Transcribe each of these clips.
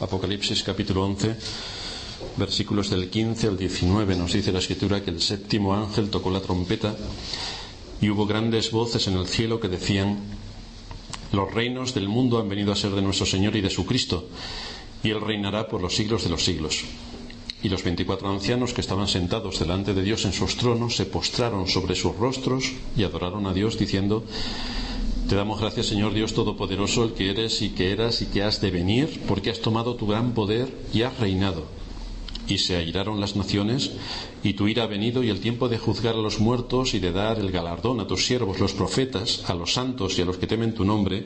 Apocalipsis capítulo 11, versículos del 15 al 19, nos dice la Escritura que el séptimo ángel tocó la trompeta y hubo grandes voces en el cielo que decían: los reinos del mundo han venido a ser de nuestro Señor y de su Cristo, y Él reinará por los siglos de los siglos. Y los 24 ancianos que estaban sentados delante de Dios en sus tronos se postraron sobre sus rostros y adoraron a Dios diciendo: te damos gracias, Señor Dios Todopoderoso, el que eres y que eras y que has de venir, porque has tomado tu gran poder y has reinado. Y se airaron las naciones, y tu ira ha venido, y el tiempo de juzgar a los muertos y de dar el galardón a tus siervos los profetas, a los santos y a los que temen tu nombre,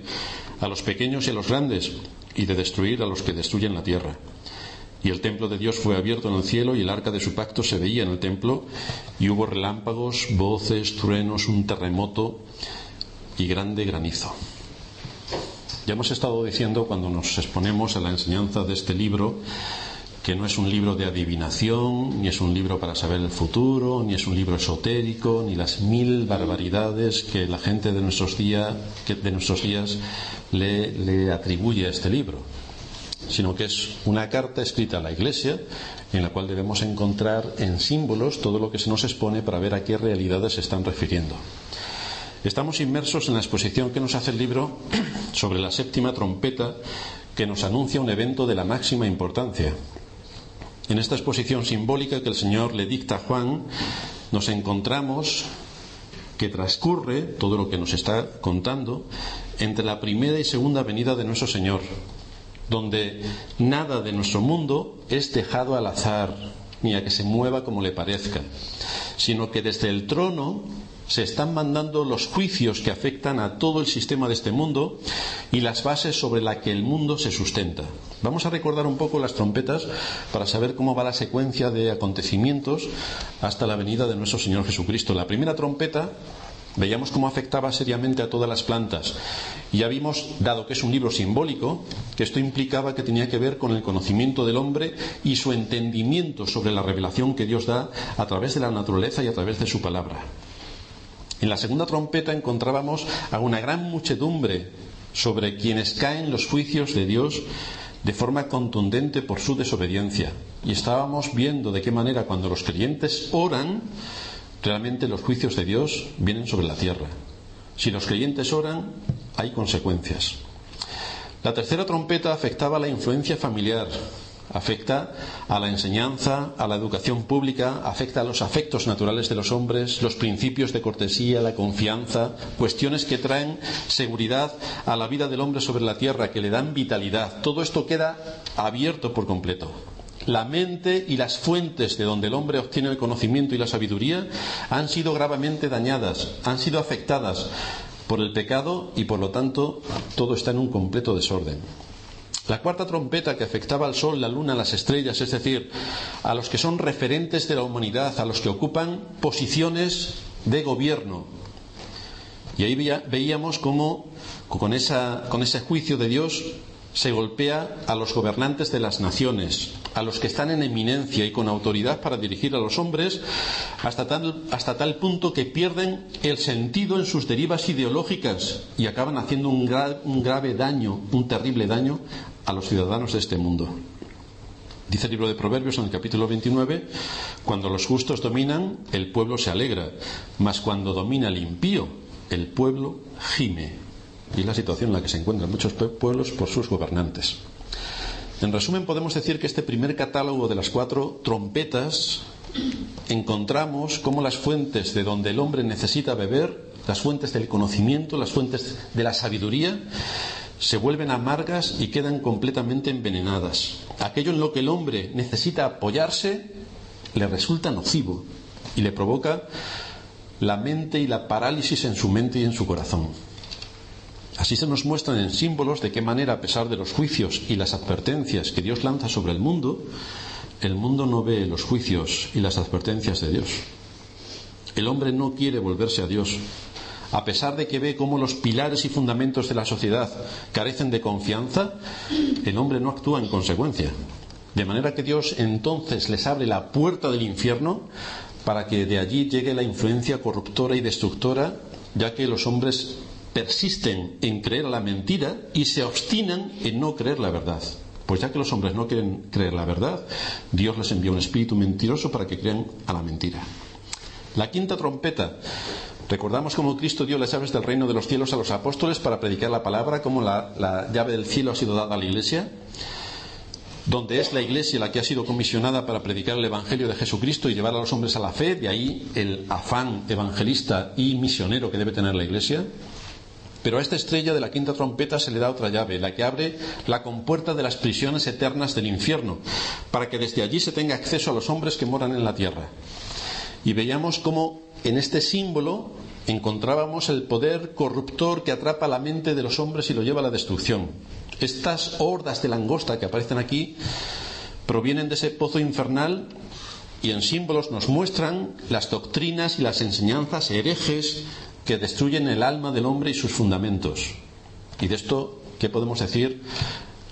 a los pequeños y a los grandes, y de destruir a los que destruyen la tierra. Y el templo de Dios fue abierto en el cielo, y el arca de su pacto se veía en el templo, y hubo relámpagos, voces, truenos, un terremoto y grande granizo. Ya hemos estado diciendo, cuando nos exponemos a la enseñanza de este libro, que no es un libro de adivinación, ni es un libro para saber el futuro, ni es un libro esotérico, ni las 1000 barbaridades que la gente de nuestros días le atribuye a este libro, sino que es una carta escrita a la Iglesia en la cual debemos encontrar en símbolos todo lo que se nos expone para ver a qué realidades se están refiriendo. Estamos inmersos en la exposición que nos hace el libro sobre la séptima trompeta, que nos anuncia un evento de la máxima importancia. En esta exposición simbólica que el Señor le dicta a Juan, nos encontramos que transcurre todo lo que nos está contando entre la primera y segunda venida de nuestro Señor, donde nada de nuestro mundo es dejado al azar, ni a que se mueva como le parezca, sino que desde el trono se están mandando los juicios que afectan a todo el sistema de este mundo y las bases sobre las que el mundo se sustenta. Vamos a recordar un poco las trompetas para saber cómo va la secuencia de acontecimientos hasta la venida de nuestro Señor Jesucristo. La primera trompeta veíamos cómo afectaba seriamente a todas las plantas. Y ya vimos, dado que es un libro simbólico, que esto implicaba que tenía que ver con el conocimiento del hombre y su entendimiento sobre la revelación que Dios da a través de la naturaleza y a través de su palabra. En la segunda trompeta encontrábamos a una gran muchedumbre sobre quienes caen los juicios de Dios de forma contundente por su desobediencia. Y estábamos viendo de qué manera cuando los creyentes oran, realmente los juicios de Dios vienen sobre la tierra. Si los creyentes oran, hay consecuencias. La tercera trompeta afectaba a la influencia familiar, afecta a la enseñanza, a la educación pública, afecta a los afectos naturales de los hombres, los principios de cortesía, la confianza, cuestiones que traen seguridad a la vida del hombre sobre la tierra, que le dan vitalidad. Todo esto queda abierto por completo. La mente y las fuentes de donde el hombre obtiene el conocimiento y la sabiduría han sido gravemente dañadas, han sido afectadas por el pecado y por lo tanto todo está en un completo desorden. La cuarta trompeta, que afectaba al sol, la luna, las estrellas, es decir, a los que son referentes de la humanidad, a los que ocupan posiciones de gobierno. Y ahí veíamos cómo con ese juicio de Dios se golpea a los gobernantes de las naciones, a los que están en eminencia y con autoridad para dirigir a los hombres, hasta tal punto que pierden el sentido en sus derivas ideológicas y acaban haciendo un grave daño, un terrible daño a los ciudadanos de este mundo. Dice el libro de Proverbios en el capítulo 29: cuando los justos dominan, el pueblo se alegra, mas cuando domina el impío, el pueblo gime. Y es la situación en la que se encuentran muchos pueblos por sus gobernantes. En resumen, podemos decir que este primer catálogo de las 4 trompetas encontramos cómo las fuentes de donde el hombre necesita beber, las fuentes del conocimiento, las fuentes de la sabiduría, se vuelven amargas y quedan completamente envenenadas. Aquello en lo que el hombre necesita apoyarse le resulta nocivo y le provoca la mente y la parálisis en su mente y en su corazón. Así se nos muestran en símbolos de qué manera, a pesar de los juicios y las advertencias que Dios lanza sobre el mundo no ve los juicios y las advertencias de Dios. El hombre no quiere volverse a Dios. a pesar de que ve cómo los pilares y fundamentos de la sociedad carecen de confianza, el hombre no actúa en consecuencia. De manera que Dios entonces les abre la puerta del infierno para que de allí llegue la influencia corruptora y destructora, ya que los hombres persisten en creer a la mentira y se obstinan en no creer la verdad. Pues ya que los hombres no quieren creer la verdad, Dios les envía un espíritu mentiroso para que crean a la mentira. La quinta trompeta. Recordamos cómo Cristo dio las llaves del reino de los cielos a los apóstoles para predicar la palabra, cómo la llave del cielo ha sido dada a la iglesia, donde es la iglesia la que ha sido comisionada para predicar el evangelio de Jesucristo y llevar a los hombres a la fe. De ahí el afán evangelista y misionero que debe tener la iglesia. Pero a esta estrella de la quinta trompeta se le da otra llave, la que abre la compuerta de las prisiones eternas del infierno, para que desde allí se tenga acceso a los hombres que moran en la tierra. Y veíamos cómo en este símbolo encontrábamos el poder corruptor que atrapa la mente de los hombres y lo lleva a la destrucción. Estas hordas de langosta que aparecen aquí provienen de ese pozo infernal y en símbolos nos muestran las doctrinas y las enseñanzas herejes que destruyen el alma del hombre y sus fundamentos. Y de esto, ¿qué podemos decir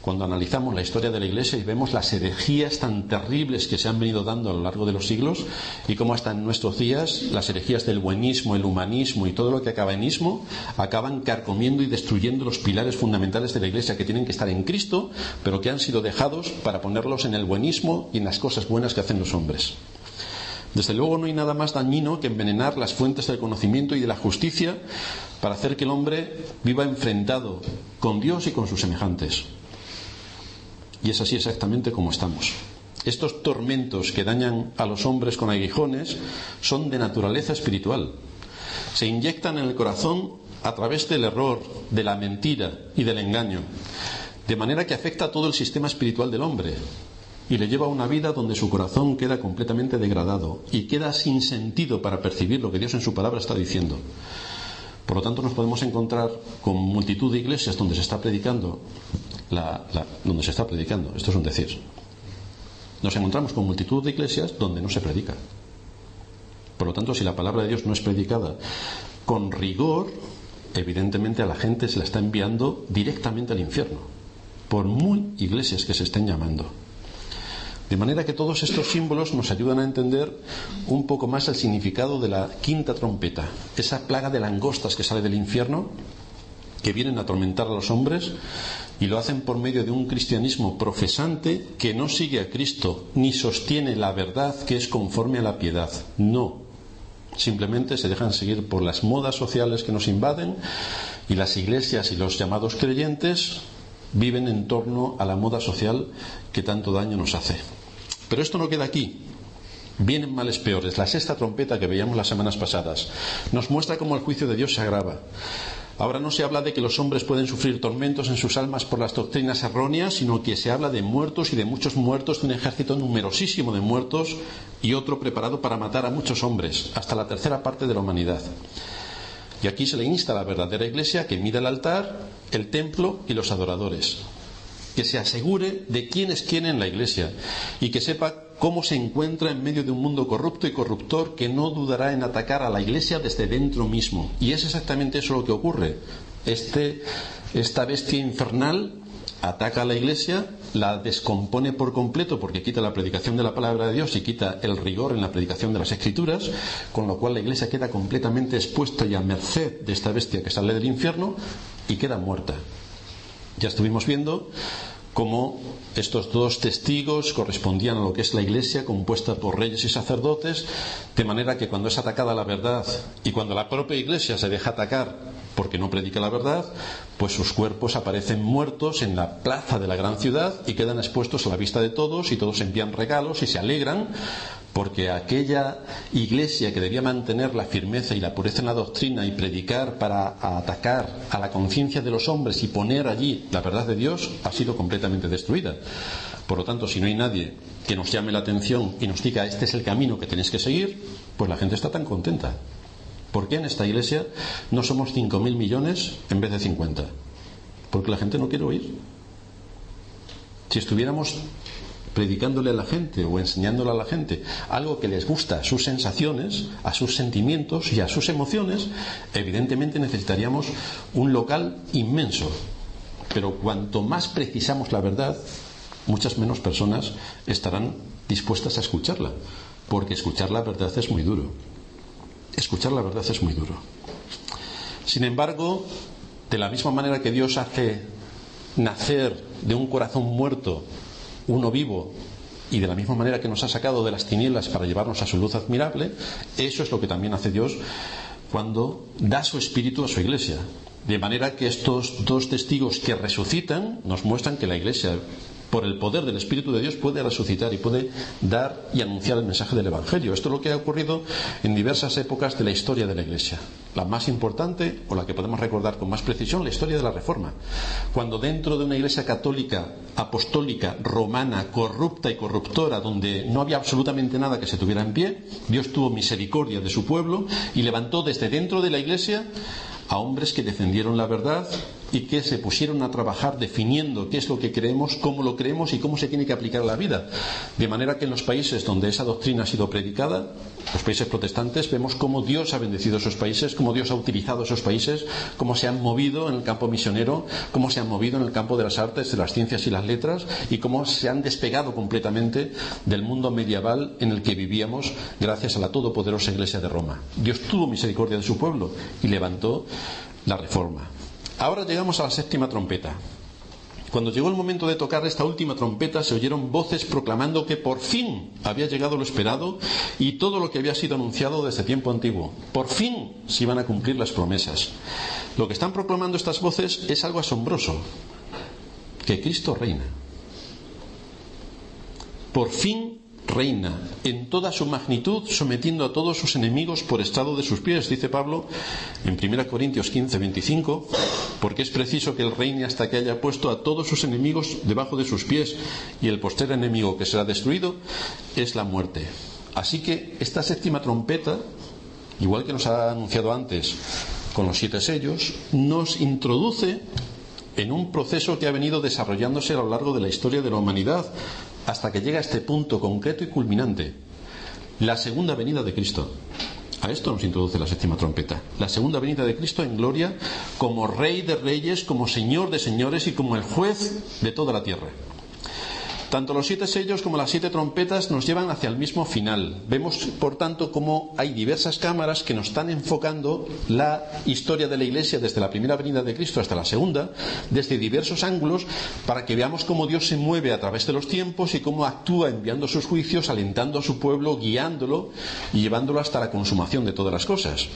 cuando analizamos la historia de la Iglesia y vemos las herejías tan terribles que se han venido dando a lo largo de los siglos, y cómo hasta en nuestros días las herejías del buenismo, el humanismo y todo lo que acaba en ismo acaban carcomiendo y destruyendo los pilares fundamentales de la Iglesia, que tienen que estar en Cristo, pero que han sido dejados para ponerlos en el buenismo y en las cosas buenas que hacen los hombres? Desde luego no hay nada más dañino que envenenar las fuentes del conocimiento y de la justicia para hacer que el hombre viva enfrentado con Dios y con sus semejantes. Y es así exactamente como estamos. Estos tormentos que dañan a los hombres con aguijones son de naturaleza espiritual. Se inyectan en el corazón a través del error, de la mentira y del engaño, de manera que afecta a todo el sistema espiritual del hombre y le lleva a una vida donde su corazón queda completamente degradado y queda sin sentido para percibir lo que Dios en su palabra está diciendo. Por lo tanto, nos podemos encontrar con multitud de iglesias donde se está predicando esto es un decir. Nos encontramos con multitud de iglesias donde no se predica. Por lo tanto, si la palabra de Dios no es predicada con rigor, evidentemente a la gente se la está enviando directamente al infierno, por muy iglesias que se estén llamando. De manera que todos estos símbolos nos ayudan a entender un poco más el significado de la quinta trompeta, esa plaga de langostas que sale del infierno, que vienen a atormentar a los hombres, y lo hacen por medio de un cristianismo profesante que no sigue a Cristo ni sostiene la verdad que es conforme a la piedad. No, simplemente se dejan seguir por las modas sociales que nos invaden, y las iglesias y los llamados creyentes viven en torno a la moda social que tanto daño nos hace. Pero esto no queda aquí. Vienen males peores. La sexta trompeta que veíamos las semanas pasadas nos muestra cómo el juicio de Dios se agrava. Ahora no se habla de que los hombres pueden sufrir tormentos en sus almas por las doctrinas erróneas, sino que se habla de muertos y de muchos muertos, de un ejército numerosísimo de muertos y otro preparado para matar a muchos hombres, hasta la tercera parte de la humanidad. Y aquí se le insta a la verdadera iglesia que mida el altar, el templo y los adoradores, que se asegure de quién es quién en la iglesia y que sepa cómo se encuentra en medio de un mundo corrupto y corruptor que no dudará en atacar a la iglesia desde dentro mismo. Y es exactamente eso lo que ocurre. Esta bestia infernal ataca a la iglesia, la descompone por completo porque quita la predicación de la palabra de Dios y quita el rigor en la predicación de las escrituras, con lo cual la iglesia queda completamente expuesta y a merced de esta bestia que sale del infierno y queda muerta. Ya estuvimos viendo cómo estos dos testigos correspondían a lo que es la iglesia, compuesta por reyes y sacerdotes, de manera que cuando es atacada la verdad y cuando la propia iglesia se deja atacar porque no predica la verdad, pues sus cuerpos aparecen muertos en la plaza de la gran ciudad y quedan expuestos a la vista de todos, y todos envían regalos y se alegran porque aquella iglesia que debía mantener la firmeza y la pureza en la doctrina y predicar para atacar a la conciencia de los hombres y poner allí la verdad de Dios ha sido completamente destruida. Por lo tanto, si no hay nadie que nos llame la atención y nos diga este es el camino que tenéis que seguir, pues la gente está tan contenta. ¿Por qué en esta iglesia no somos 5.000 millones en vez de 50? Porque la gente no quiere oír. Si estuviéramos predicándole a la gente o enseñándole a la gente algo que les gusta a sus sensaciones, a sus sentimientos y a sus emociones, evidentemente necesitaríamos un local inmenso. Pero cuanto más precisamos la verdad, muchas menos personas estarán dispuestas a escucharla, porque escuchar la verdad es muy duro. Escuchar la verdad es muy duro. Sin embargo, de la misma manera que Dios hace nacer de un corazón muerto uno vivo, y de la misma manera que nos ha sacado de las tinieblas para llevarnos a su luz admirable, eso es lo que también hace Dios cuando da su espíritu a su iglesia. De manera que estos dos testigos que resucitan nos muestran que la iglesia, por el poder del Espíritu de Dios, puede resucitar y puede dar y anunciar el mensaje del Evangelio. Esto es lo que ha ocurrido en diversas épocas de la historia de la Iglesia. La más importante, o la que podemos recordar con más precisión, la historia de la Reforma. Cuando dentro de una Iglesia católica, apostólica, romana, corrupta y corruptora, donde no había absolutamente nada que se tuviera en pie, Dios tuvo misericordia de su pueblo y levantó desde dentro de la Iglesia a hombres que defendieron la verdad y que se pusieron a trabajar definiendo qué es lo que creemos, cómo lo creemos y cómo se tiene que aplicar a la vida. De manera que en los países donde esa doctrina ha sido predicada, los países protestantes, vemos cómo Dios ha bendecido esos países, cómo Dios ha utilizado esos países, cómo se han movido en el campo misionero, cómo se han movido en el campo de las artes, de las ciencias y las letras, y cómo se han despegado completamente del mundo medieval en el que vivíamos gracias a la todopoderosa Iglesia de Roma. Dios tuvo misericordia de su pueblo y levantó la Reforma. Ahora llegamos a la séptima trompeta. Cuando llegó el momento de tocar esta última trompeta, se oyeron voces proclamando que por fin había llegado lo esperado y todo lo que había sido anunciado desde tiempo antiguo. Por fin se iban a cumplir las promesas. Lo que están proclamando estas voces es algo asombroso: que Cristo reina. Por fin reina en toda su magnitud, sometiendo a todos sus enemigos por estrado de sus pies, dice Pablo en 1 Corintios 15, 25, porque es preciso que él reine hasta que haya puesto a todos sus enemigos debajo de sus pies, y el postrer enemigo que será destruido es la muerte. Así que esta séptima trompeta, igual que nos ha anunciado antes con los 7 sellos, nos introduce en un proceso que ha venido desarrollándose a lo largo de la historia de la humanidad, hasta que llega a este punto concreto y culminante: la segunda venida de Cristo. A esto nos introduce la séptima trompeta: la segunda venida de Cristo en gloria, como Rey de Reyes, como Señor de Señores y como el Juez de toda la tierra. Tanto los 7 sellos como las 7 trompetas nos llevan hacia el mismo final. Vemos, por tanto, cómo hay diversas cámaras que nos están enfocando la historia de la Iglesia desde la primera venida de Cristo hasta la segunda, desde diversos ángulos, para que veamos cómo Dios se mueve a través de los tiempos y cómo actúa enviando sus juicios, alentando a su pueblo, guiándolo y llevándolo hasta la consumación de todas las cosas.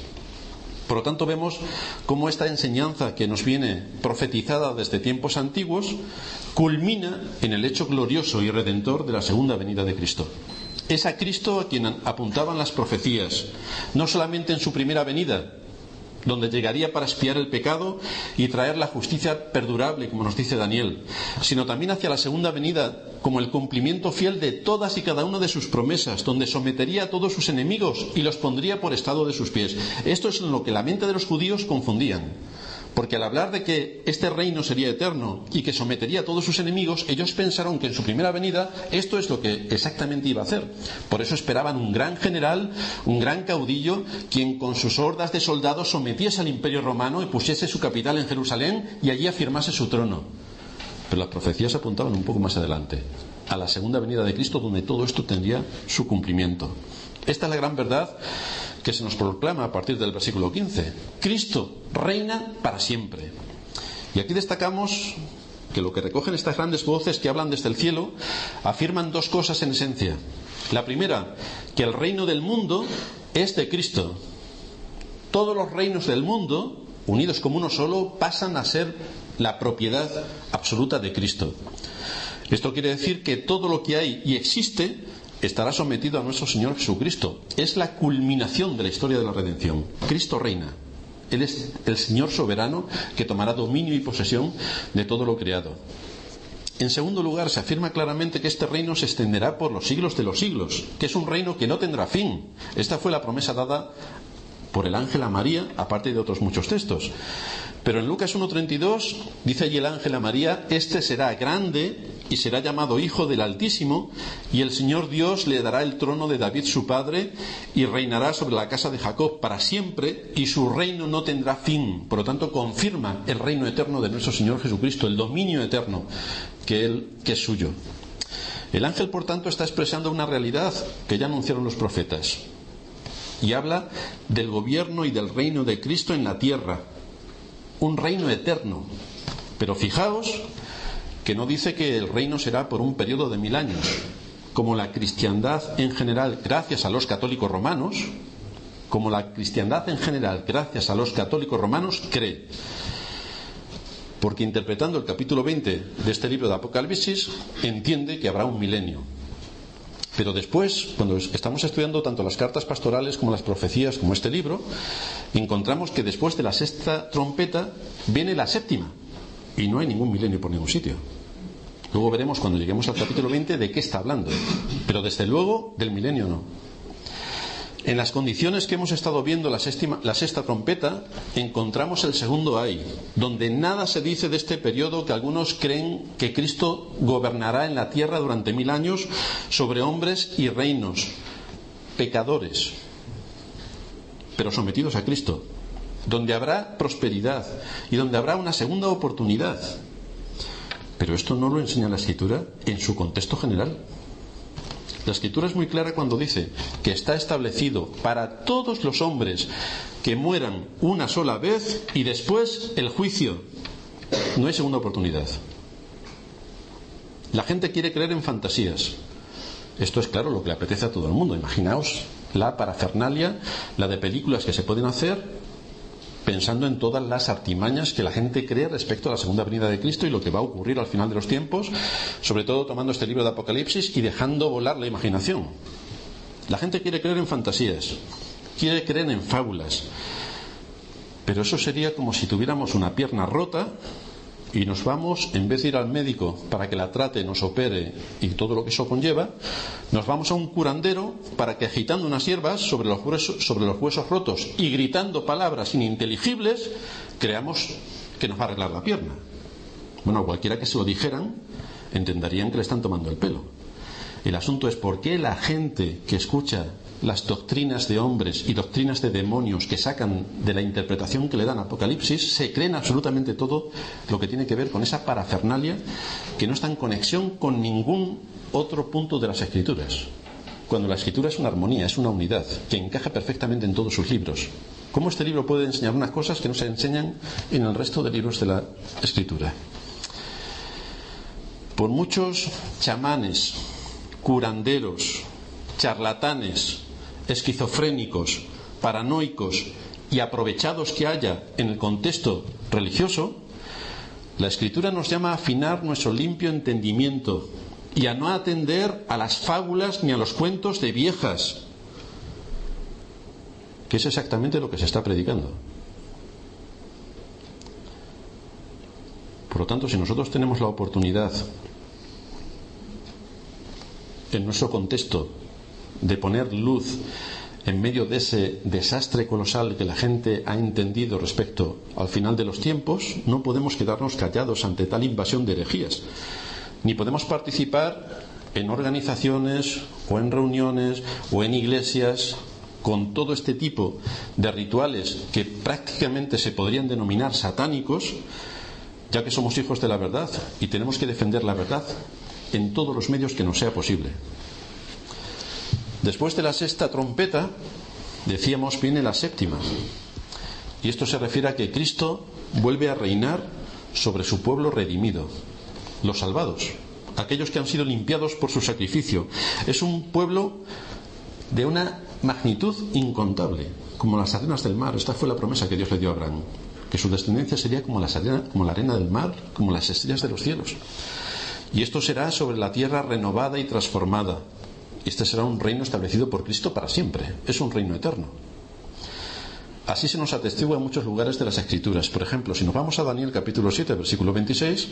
Por lo tanto, vemos cómo esta enseñanza que nos viene profetizada desde tiempos antiguos culmina en el hecho glorioso y redentor de la segunda venida de Cristo. Es a Cristo a quien apuntaban las profecías, no solamente en su primera venida, donde llegaría para expiar el pecado y traer la justicia perdurable, como nos dice Daniel, sino también hacia la segunda venida como el cumplimiento fiel de todas y cada una de sus promesas, donde sometería a todos sus enemigos y los pondría por estrado de sus pies. Esto es en lo que la mente de los judíos confundían, porque al hablar de que este reino sería eterno y que sometería a todos sus enemigos, ellos pensaron que en su primera venida esto es lo que exactamente iba a hacer. Por eso esperaban un gran general, un gran caudillo, quien con sus hordas de soldados sometiese al imperio romano y pusiese su capital en Jerusalén y allí afirmase su trono. Pero las profecías apuntaban un poco más adelante, a la segunda venida de Cristo, donde todo esto tendría su cumplimiento. Esta es la gran verdad que se nos proclama a partir del versículo 15. Cristo reina para siempre. Y aquí destacamos que lo que recogen estas grandes voces que hablan desde el cielo afirman 2 cosas en esencia. La primera, que el reino del mundo es de Cristo. Todos los reinos del mundo, unidos como uno solo, pasan a ser la propiedad absoluta de Cristo. Esto quiere decir que todo lo que hay y existe estará sometido a nuestro Señor Jesucristo. Es la culminación de la historia de la redención. Cristo reina. Él es el Señor soberano que tomará dominio y posesión de todo lo creado. En segundo lugar, se afirma claramente que este reino se extenderá por los siglos de los siglos, que es un reino que no tendrá fin. Esta fue la promesa dada por el ángel a María, aparte de otros muchos textos. Pero en Lucas 1:32 dice allí el ángel a María: este será grande y será llamado Hijo del Altísimo, y el Señor Dios le dará el trono de David su padre, y reinará sobre la casa de Jacob para siempre, y su reino no tendrá fin. Por lo tanto, confirma el reino eterno de nuestro Señor Jesucristo, el dominio eterno que es suyo. El ángel, por tanto, está expresando una realidad que ya anunciaron los profetas, y habla del gobierno y del reino de Cristo en la tierra, un reino eterno. Pero fijaos que no dice que el reino será por un periodo de 1000 años, como la cristiandad en general, gracias a los católicos romanos, cree. Porque interpretando el capítulo 20 de este libro de Apocalipsis, entiende que habrá un milenio. Pero después, cuando estamos estudiando tanto las cartas pastorales como las profecías, como este libro, encontramos que después de la 6ª trompeta viene la 7ª. Y no hay ningún milenio por ningún sitio. Luego veremos cuando lleguemos al capítulo 20 de qué está hablando. Pero desde luego del milenio no. En las condiciones que hemos estado viendo la 6ª trompeta, encontramos el segundo ay, donde nada se dice de este periodo que algunos creen que Cristo gobernará en la tierra durante 1000 años sobre hombres y reinos, pecadores, pero sometidos a Cristo, donde habrá prosperidad y donde habrá una segunda oportunidad. Pero esto no lo enseña la Escritura en su contexto general. La Escritura es muy clara cuando dice que está establecido para todos los hombres que mueran una sola vez y después el juicio. No hay segunda oportunidad. La gente quiere creer en fantasías. Esto es claro lo que le apetece a todo el mundo. Imaginaos la parafernalia, la de películas que se pueden hacer pensando en todas las artimañas que la gente cree respecto a la segunda venida de Cristo y lo que va a ocurrir al final de los tiempos, sobre todo tomando este libro de Apocalipsis y dejando volar la imaginación. La gente quiere creer en fantasías, quiere creer en fábulas, pero eso sería como si tuviéramos una pierna rota y nos vamos, en vez de ir al médico para que la trate, nos opere y todo lo que eso conlleva, nos vamos a un curandero para que, agitando unas hierbas sobre los huesos rotos y gritando palabras ininteligibles, creamos que nos va a arreglar la pierna. Bueno, a cualquiera que se lo dijeran entenderían que le están tomando el pelo. El asunto es por qué la gente que escucha las doctrinas de hombres y doctrinas de demonios que sacan de la interpretación que le dan a Apocalipsis, se creen absolutamente todo lo que tiene que ver con esa parafernalia que no está en conexión con ningún otro punto de las Escrituras, cuando la Escritura es una armonía, es una unidad que encaja perfectamente en todos sus libros. ¿Cómo este libro puede enseñar unas cosas que no se enseñan en el resto de libros de la Escritura? Por muchos chamanes, curanderos, charlatanes, esquizofrénicos, paranoicos y aprovechados que haya en el contexto religioso, la Escritura nos llama a afinar nuestro limpio entendimiento y a no atender a las fábulas ni a los cuentos de viejas, que es exactamente lo que se está predicando. Por lo tanto, si nosotros tenemos la oportunidad en nuestro contexto de poner luz en medio de ese desastre colosal que la gente ha entendido respecto al final de los tiempos, no podemos quedarnos callados ante tal invasión de herejías, ni podemos participar en organizaciones o en reuniones o en iglesias con todo este tipo de rituales que prácticamente se podrían denominar satánicos, ya que somos hijos de la verdad y tenemos que defender la verdad en todos los medios que nos sea posible. Después de la 6ª trompeta, decíamos, viene la 7ª. Y esto se refiere a que Cristo vuelve a reinar sobre su pueblo redimido, los salvados, aquellos que han sido limpiados por su sacrificio. Es un pueblo de una magnitud incontable, como las arenas del mar. Esta fue la promesa que Dios le dio a Abraham, que su descendencia sería como la arena del mar, como las estrellas de los cielos. Y esto será sobre la tierra renovada y transformada. Este será un reino establecido por Cristo para siempre. Es un reino eterno. Así se nos atestigua en muchos lugares de las Escrituras. Por ejemplo, si nos vamos a Daniel capítulo 7, versículo 26,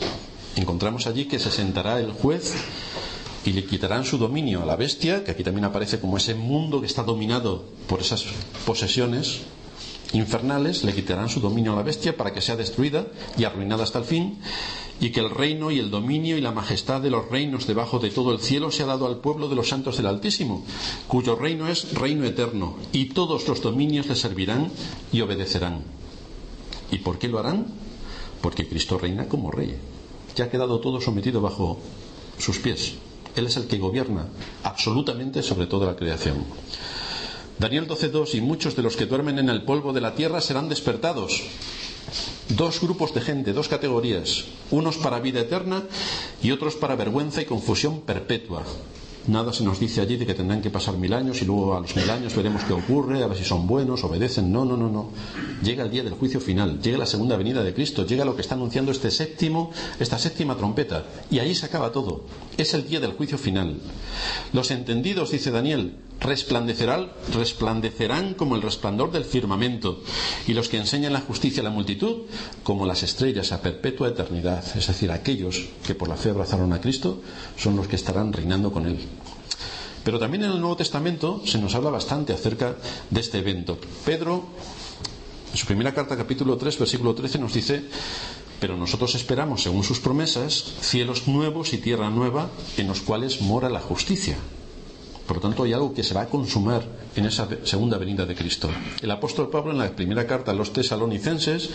encontramos allí que se sentará el juez y le quitarán su dominio a la bestia, que aquí también aparece como ese mundo que está dominado por esas posesiones infernales. Le quitarán su dominio a la bestia para que sea destruida y arruinada hasta el fin. y que el reino y el dominio y la majestad de los reinos debajo de todo el cielo se ha dado al pueblo de los santos del Altísimo, cuyo reino es reino eterno, y todos los dominios le servirán y obedecerán. ¿Y por qué lo harán? Porque Cristo reina como rey. Ya ha quedado todo sometido bajo sus pies. Él es el que gobierna absolutamente sobre toda la creación. Daniel 12:2: y muchos de los que duermen en el polvo de la tierra serán despertados. Dos grupos de gente, dos categorías, unos para vida eterna y otros para vergüenza y confusión perpetua. Nada se nos dice allí de que tendrán que pasar 1000 años y luego a los 1000 años veremos qué ocurre, a ver si son buenos, obedecen. No. Llega el día del juicio final, llega la segunda venida de Cristo, llega lo que está anunciando esta séptima trompeta, y ahí se acaba todo. Es el día del juicio final. Los entendidos, dice Daniel, resplandecerán como el resplandor del firmamento, y los que enseñan la justicia a la multitud como las estrellas a perpetua eternidad. Es decir, aquellos que por la fe abrazaron a Cristo son los que estarán reinando con Él. Pero también en el Nuevo Testamento se nos habla bastante acerca de este evento. Pedro, en su primera carta, capítulo 3, versículo 13, nos dice: pero nosotros esperamos, según sus promesas, cielos nuevos y tierra nueva en los cuales mora la justicia. Por lo tanto, hay algo que se va a consumar en esa segunda venida de Cristo. El apóstol Pablo, en la primera carta a los tesalonicenses,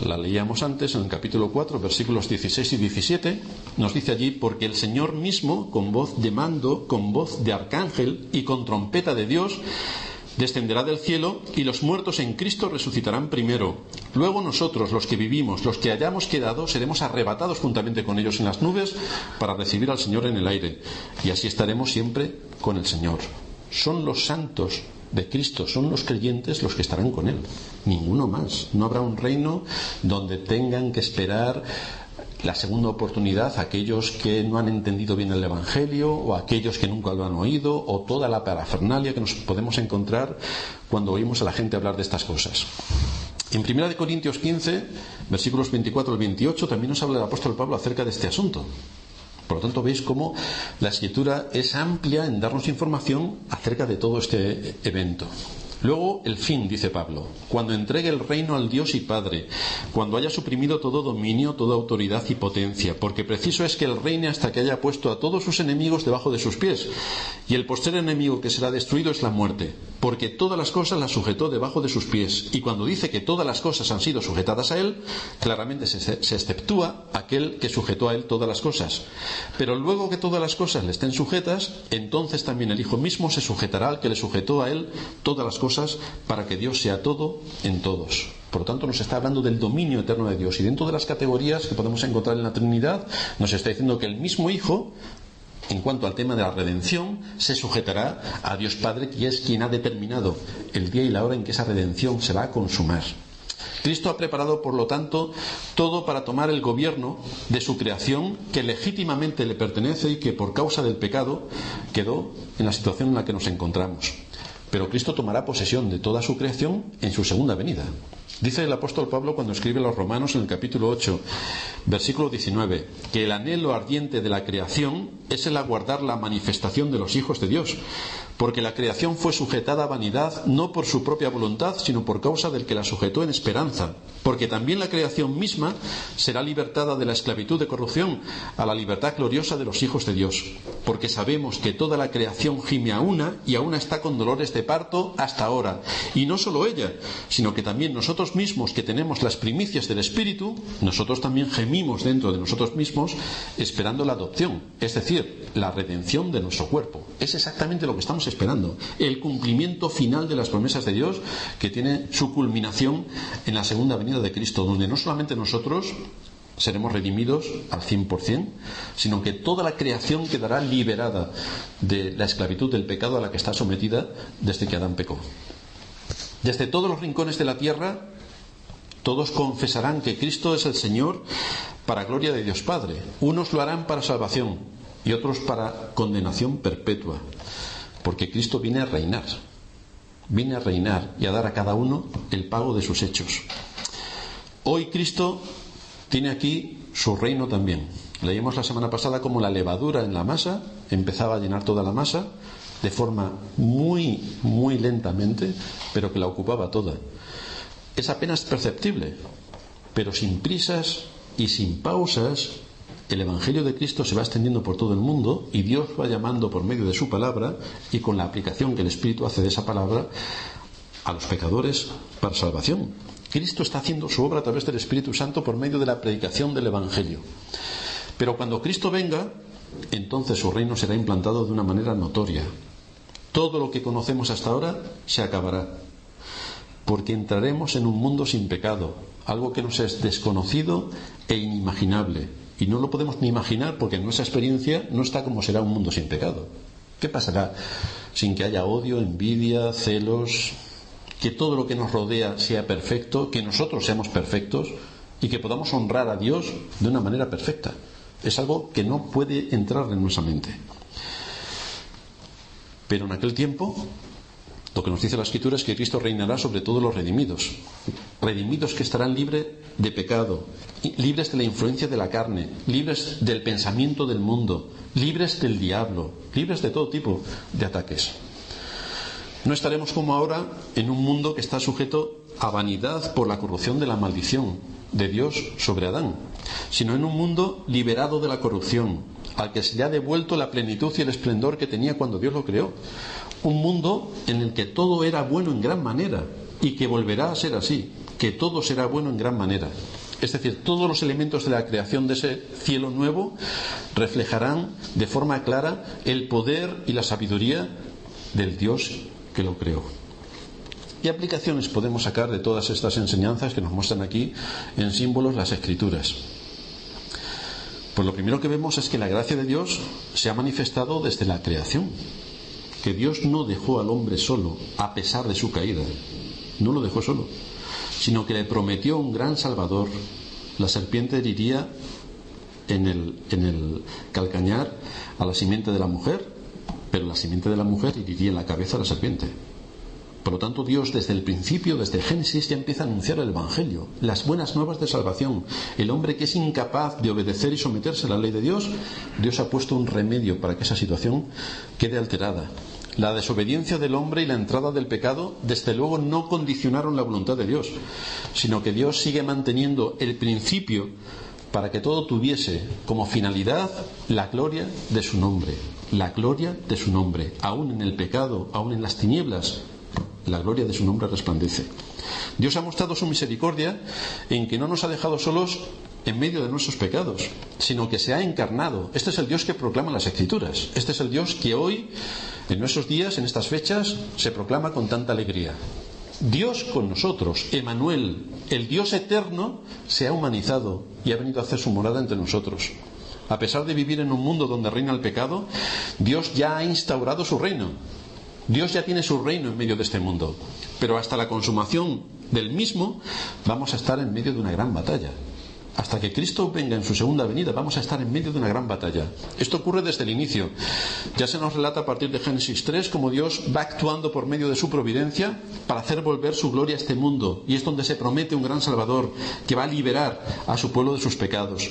la leíamos antes en el capítulo 4, versículos 16 y 17, nos dice allí: porque el Señor mismo, con voz de mando, con voz de arcángel y con trompeta de Dios, descenderá del cielo, y los muertos en Cristo resucitarán primero. Luego nosotros, los que vivimos, los que hayamos quedado, seremos arrebatados juntamente con ellos en las nubes para recibir al Señor en el aire, y así estaremos siempre con el Señor. Son los santos de Cristo, son los creyentes los que estarán con Él, ninguno más. No habrá un reino donde tengan que esperar la segunda oportunidad aquellos que no han entendido bien el Evangelio, o aquellos que nunca lo han oído, o toda la parafernalia que nos podemos encontrar cuando oímos a la gente hablar de estas cosas. En 1 Corintios 15, versículos 24 al 28, también nos habla el apóstol Pablo acerca de este asunto. Por lo tanto, veis cómo la Escritura es amplia en darnos información acerca de todo este evento. Luego, el fin, dice Pablo: cuando entregue el reino al Dios y Padre, cuando haya suprimido todo dominio, toda autoridad y potencia, porque preciso es que Él reine hasta que haya puesto a todos sus enemigos debajo de sus pies. Y el postrer enemigo que será destruido es la muerte, porque todas las cosas las sujetó debajo de sus pies. Y cuando dice que todas las cosas han sido sujetadas a Él, claramente se exceptúa aquel que sujetó a Él todas las cosas. Pero luego que todas las cosas le estén sujetas, entonces también el Hijo mismo se sujetará al que le sujetó a Él todas las cosas, para que Dios sea todo en todos. Por lo tanto, nos está hablando del dominio eterno de Dios, y dentro de las categorías que podemos encontrar en la Trinidad, nos está diciendo que el mismo Hijo, en cuanto al tema de la redención, se sujetará a Dios Padre, que es quien ha determinado el día y la hora en que esa redención se va a consumar. Cristo ha preparado, por lo tanto, todo para tomar el gobierno de su creación, que legítimamente le pertenece y que por causa del pecado quedó en la situación en la que nos encontramos. Pero Cristo tomará posesión de toda su creación en su segunda venida. Dice el apóstol Pablo cuando escribe a los Romanos en el capítulo 8, versículo 19, que el anhelo ardiente de la creación es el aguardar la manifestación de los hijos de Dios, porque la creación fue sujetada a vanidad no por su propia voluntad, sino por causa del que la sujetó en esperanza, porque también la creación misma será libertada de la esclavitud de corrupción a la libertad gloriosa de los hijos de Dios, porque sabemos que toda la creación gime a una y aún está con dolores de parto hasta ahora, y no solo ella, sino que también nosotros mismos, que tenemos las primicias del Espíritu, nosotros también gemimos dentro de nosotros mismos esperando la adopción, es decir, la redención de nuestro cuerpo. Es exactamente lo que estamos esperando, el cumplimiento final de las promesas de Dios, que tiene su culminación en la segunda venida de Cristo, donde no solamente nosotros seremos redimidos al 100%, sino que toda la creación quedará liberada de la esclavitud del pecado a la que está sometida desde que Adán pecó. Desde todos los rincones de la tierra, todos confesarán que Cristo es el Señor, para gloria de Dios Padre. Unos lo harán para salvación y otros para condenación perpetua, porque Cristo viene a reinar y a dar a cada uno el pago de sus hechos. Hoy Cristo tiene aquí su reino también. Leímos la semana pasada cómo la levadura en la masa empezaba a llenar toda la masa de forma muy, muy lentamente, pero que la ocupaba toda. Es apenas perceptible, pero sin prisas y sin pausas el Evangelio de Cristo se va extendiendo por todo el mundo y Dios va llamando por medio de su palabra y con la aplicación que el Espíritu hace de esa palabra a los pecadores para salvación. Cristo está haciendo su obra a través del Espíritu Santo por medio de la predicación del Evangelio. Pero cuando Cristo venga, entonces su reino será implantado de una manera notoria. Todo lo que conocemos hasta ahora se acabará, porque entraremos en un mundo sin pecado, algo que nos es desconocido e inimaginable. Y no lo podemos ni imaginar porque en nuestra experiencia no está como será un mundo sin pecado. ¿Qué pasará sin que haya odio, envidia, celos, que todo lo que nos rodea sea perfecto, que nosotros seamos perfectos y que podamos honrar a Dios de una manera perfecta? Es algo que no puede entrar en nuestra mente. Pero en aquel tiempo, lo que nos dice la Escritura es que Cristo reinará sobre todos los redimidos. Redimidos que estarán libres de pecado, libres de la influencia de la carne, libres del pensamiento del mundo, libres del diablo, libres de todo tipo de ataques. No estaremos como ahora en un mundo que está sujeto a vanidad por la corrupción de la maldición de Dios sobre Adán, sino en un mundo liberado de la corrupción, al que se le ha devuelto la plenitud y el esplendor que tenía cuando Dios lo creó. Un mundo en el que todo era bueno en gran manera y que volverá a ser así, que todo será bueno en gran manera. Es decir, todos los elementos de la creación de ese cielo nuevo reflejarán de forma clara el poder y la sabiduría del Dios que lo creó. ¿Qué aplicaciones podemos sacar de todas estas enseñanzas que nos muestran aquí en símbolos las Escrituras? Pues lo primero que vemos es que la gracia de Dios se ha manifestado desde la creación. Que Dios no dejó al hombre solo a pesar de su caída, no lo dejó solo, sino que le prometió un gran Salvador. La serpiente heriría en el calcañar a la simiente de la mujer, pero la simiente de la mujer heriría en la cabeza a la serpiente. Por lo tanto, Dios desde el principio, desde Génesis, ya empieza a anunciar el Evangelio, las buenas nuevas de salvación. El hombre que es incapaz de obedecer y someterse a la ley de Dios, Dios ha puesto un remedio para que esa situación quede alterada. La desobediencia del hombre y la entrada del pecado, desde luego, no condicionaron la voluntad de Dios, sino que Dios sigue manteniendo el principio para que todo tuviese como finalidad la gloria de su nombre. La gloria de su nombre. Aún en el pecado, aún en las tinieblas, la gloria de su nombre resplandece. Dios ha mostrado su misericordia en que no nos ha dejado solos en medio de nuestros pecados, sino que se ha encarnado. Este es el Dios que proclama las Escrituras. Este es el Dios que hoy, en nuestros días, en estas fechas, se proclama con tanta alegría. Dios con nosotros, Emmanuel, el Dios eterno, se ha humanizado y ha venido a hacer su morada entre nosotros. A pesar de vivir en un mundo donde reina el pecado, Dios ya ha instaurado su reino. Dios ya tiene su reino en medio de este mundo. Pero hasta la consumación del mismo vamos a estar en medio de una gran batalla. Hasta que Cristo venga en su segunda venida vamos a estar en medio de una gran batalla. Esto ocurre desde el inicio. Ya se nos relata a partir de Génesis 3 cómo Dios va actuando por medio de su providencia para hacer volver su gloria a este mundo. Y es donde se promete un gran Salvador que va a liberar a su pueblo de sus pecados.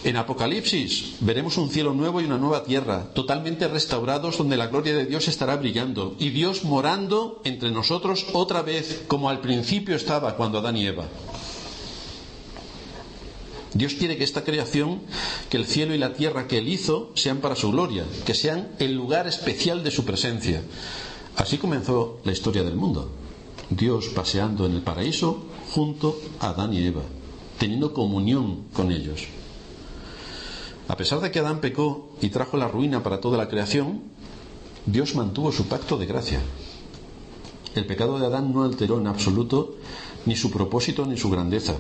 En Apocalipsis veremos un cielo nuevo y una nueva tierra, totalmente restaurados, donde la gloria de Dios estará brillando y Dios morando entre nosotros otra vez, como al principio estaba cuando Adán y Eva. Dios quiere que esta creación, que el cielo y la tierra que Él hizo, sean para su gloria, que sean el lugar especial de su presencia. Así comenzó la historia del mundo. Dios paseando en el paraíso junto a Adán y Eva, teniendo comunión con ellos. A pesar de que Adán pecó y trajo la ruina para toda la creación, Dios mantuvo su pacto de gracia. El pecado de Adán no alteró en absoluto ni su propósito ni su grandeza.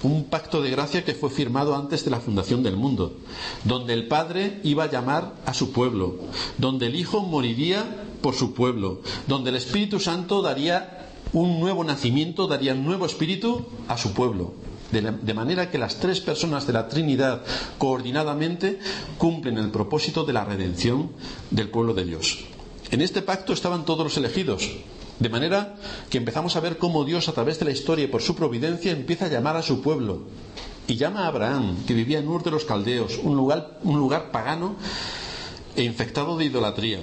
Un pacto de gracia que fue firmado antes de la fundación del mundo, donde el Padre iba a llamar a su pueblo, donde el Hijo moriría por su pueblo, donde el Espíritu Santo daría un nuevo nacimiento, daría un nuevo espíritu a su pueblo. De manera que las tres personas de la Trinidad coordinadamente cumplen el propósito de la redención del pueblo de Dios. En este pacto estaban todos los elegidos, de manera que empezamos a ver cómo Dios, a través de la historia y por su providencia, empieza a llamar a su pueblo. Y llama a Abraham, que vivía en Ur de los Caldeos, un lugar pagano e infectado de idolatría.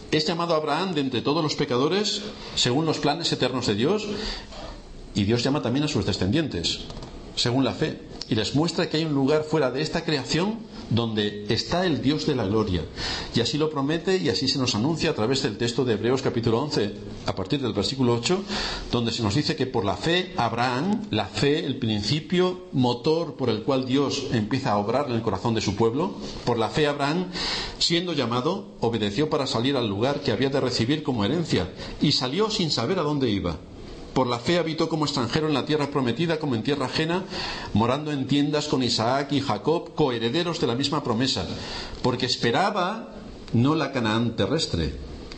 Es llamado Abraham de entre todos los pecadores, según los planes eternos de Dios. Y Dios llama también a sus descendientes, según la fe. y les muestra que hay un lugar fuera de esta creación donde está el Dios de la gloria. Y así lo promete y así se nos anuncia a través del texto de Hebreos capítulo 11, a partir del versículo 8, donde se nos dice que por la fe Abraham, la fe, el principio motor por el cual Dios empieza a obrar en el corazón de su pueblo, por la fe Abraham, siendo llamado, obedeció para salir al lugar que había de recibir como herencia, y salió sin saber a dónde iba. Por la fe habitó como extranjero en la tierra prometida, como en tierra ajena, morando en tiendas con Isaac y Jacob, coherederos de la misma promesa, porque esperaba no la Canaán terrestre,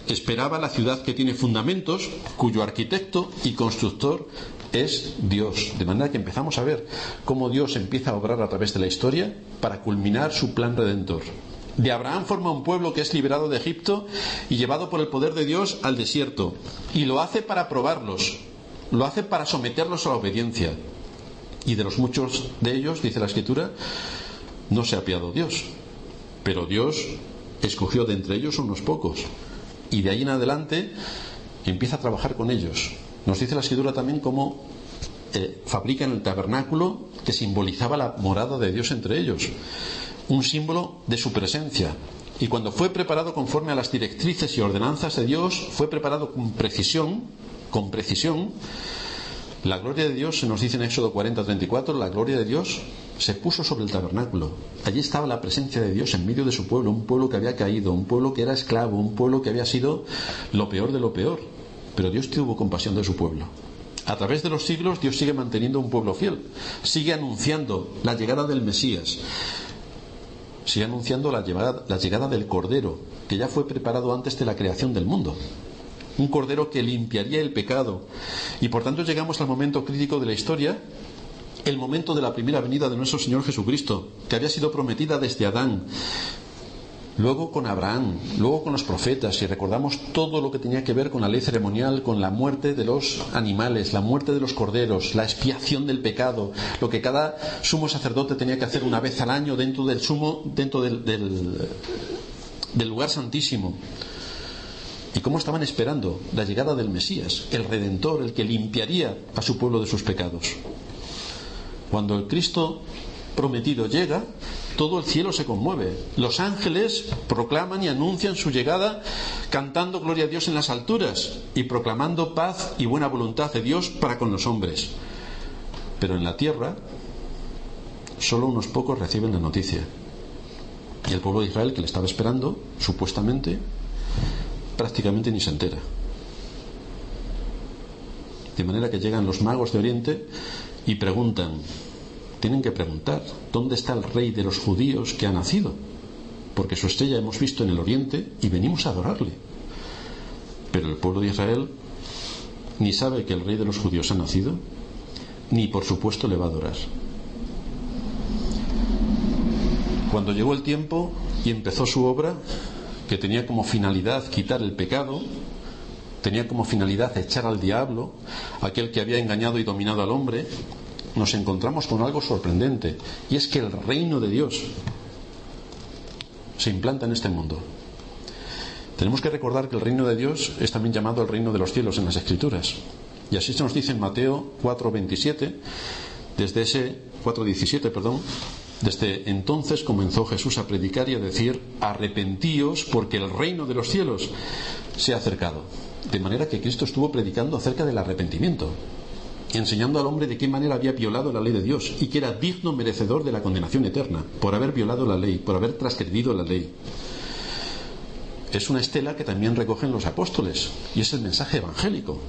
esperaba la ciudad que tiene fundamentos, cuyo arquitecto y constructor es Dios. De manera que empezamos a ver cómo Dios empieza a obrar a través de la historia para culminar su plan redentor. De Abraham forma un pueblo que es liberado de Egipto y llevado por el poder de Dios al desierto, y lo hace para probarlos. Lo hace para someterlos a la obediencia. Y de los muchos de ellos, dice la Escritura, no se apiadó Dios. Pero Dios escogió de entre ellos unos pocos. Y de ahí en adelante empieza a trabajar con ellos. Nos dice la Escritura también cómo fabrican el tabernáculo que simbolizaba la morada de Dios entre ellos. Un símbolo de su presencia. Y cuando fue preparado conforme a las directrices y ordenanzas de Dios, fue preparado con precisión, la gloria de Dios, se nos dice en Éxodo 40:34, la gloria de Dios se puso sobre el tabernáculo. Allí estaba la presencia de Dios en medio de su pueblo, un pueblo que había caído, un pueblo que era esclavo, un pueblo que había sido lo peor de lo peor. Pero Dios tuvo compasión de su pueblo. A través de los siglos Dios sigue manteniendo un pueblo fiel, sigue anunciando la llegada del Mesías, sigue anunciando la llegada del Cordero, que ya fue preparado antes de la creación del mundo. Un Cordero que limpiaría el pecado. Y por tanto llegamos al momento crítico de la historia, el momento de la primera venida de nuestro Señor Jesucristo, que había sido prometida desde Adán, luego con Abraham, luego con los profetas, y recordamos todo lo que tenía que ver con la ley ceremonial, con la muerte de los animales, la muerte de los corderos, la expiación del pecado, lo que cada sumo sacerdote tenía que hacer una vez al año dentro del lugar santísimo. Y cómo estaban esperando la llegada del Mesías, el Redentor, el que limpiaría a su pueblo de sus pecados. Cuando el Cristo prometido llega, todo el cielo se conmueve. Los ángeles proclaman y anuncian su llegada, cantando gloria a Dios en las alturas y proclamando paz y buena voluntad de Dios para con los hombres. Pero en la tierra, solo unos pocos reciben la noticia. Y el pueblo de Israel, que le estaba esperando, supuestamente, prácticamente ni se entera. De manera que llegan los magos de Oriente y tienen que preguntar, ¿dónde está el rey de los judíos que ha nacido? Porque su estrella hemos visto en el Oriente y venimos a adorarle. Pero el pueblo de Israel ni sabe que el rey de los judíos ha nacido, ni por supuesto le va a adorar. Cuando llegó el tiempo y empezó su obra, que tenía como finalidad quitar el pecado, tenía como finalidad echar al diablo, aquel que había engañado y dominado al hombre, nos encontramos con algo sorprendente, y es que el reino de Dios se implanta en este mundo. Tenemos que recordar que el reino de Dios es también llamado el reino de los cielos en las Escrituras, y así se nos dice en Mateo 4:17, desde entonces comenzó Jesús a predicar y a decir: arrepentíos, porque el reino de los cielos se ha acercado. De manera que Cristo estuvo predicando acerca del arrepentimiento, enseñando al hombre de qué manera había violado la ley de Dios y que era digno merecedor de la condenación eterna por haber violado la ley, por haber transgredido la ley. Es una estela que también recogen los apóstoles, y es el mensaje evangélico.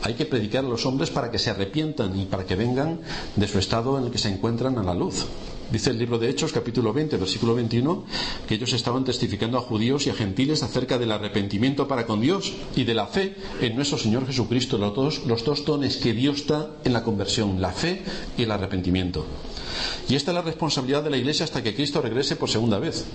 Hay que predicar a los hombres para que se arrepientan y para que vengan de su estado en el que se encuentran a la luz. Dice el libro de Hechos, capítulo 20, versículo 21, que ellos estaban testificando a judíos y a gentiles acerca del arrepentimiento para con Dios y de la fe en nuestro Señor Jesucristo, los dos dones que Dios da en la conversión, la fe y el arrepentimiento. Y esta es la responsabilidad de la Iglesia hasta que Cristo regrese por segunda vez.